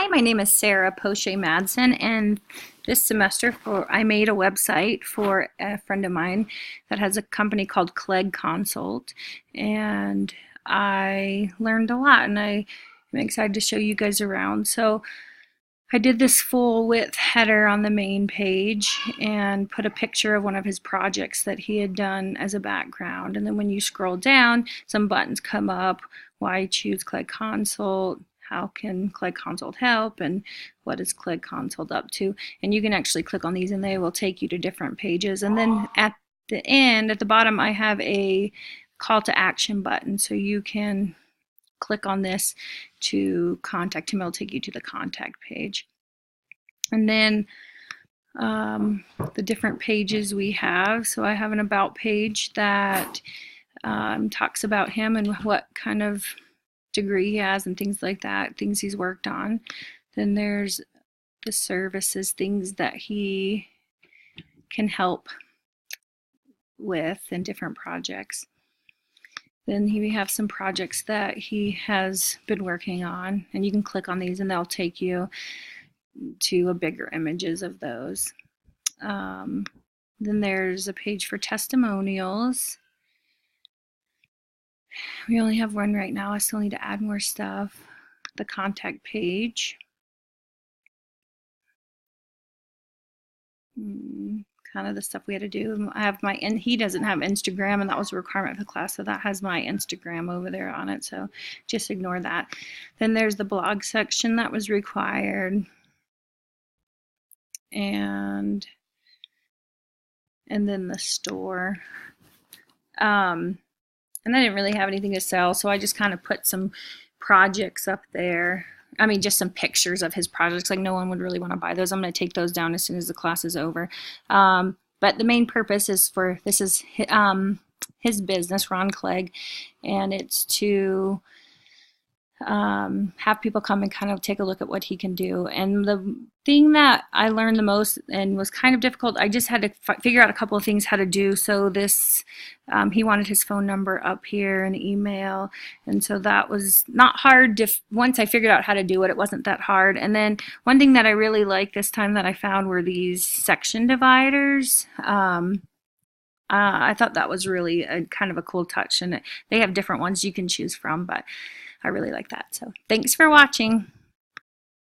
Hi, my name is Sarah Poche Madsen, and this semester I made a website for a friend of mine that has a company called Clegg Consult, and I learned a lot, and I'm excited to show you guys around. So I did this full width header on the main page and put a picture of one of his projects that he had done as a background, and then when you scroll down, some buttons come up. Why choose Clegg Consult? How can Clegg Consult help, and what is Clegg Consult up to? And you can actually click on these and they will take you to different pages. And then at the end, at the bottom, I have a call to action button, so you can click on this to contact him. It'll take you to the contact page. And then the different pages we have. So I have an about page that talks about him and what kind of degree he has and things like that, things he's worked on. Then there's the services, things that he can help with in different projects. Then we have some projects that he has been working on, and you can click on these and they'll take you to a bigger images of those. Then there's a page for testimonials. We only have one right now. I still need to add more stuff. The contact page. Kind of the stuff we had to do. I have my, and he doesn't have Instagram, and that was a requirement for the class, so that has my Instagram over there on it, so just ignore that. Then there's the blog section that was required, and then the store. And I didn't really have anything to sell, so I just kind of put some projects up there. I mean, just some pictures of his projects. Like, no one would really want to buy those. I'm going to take those down as soon as the class is over. But the main purpose is for, this is his business, Ron Clegg, and it's to have people come and kind of take a look at what he can do. And the thing that I learned the most and was kind of difficult, I just had to figure out a couple of things how to do. So this, he wanted his phone number up here and email, and so that was not hard. Once I figured out how to do it, it wasn't that hard. And then one thing that I really liked this time that I found were these section dividers. I thought that was really a kind of a cool touch, and they have different ones you can choose from, but I really like that. So thanks for watching.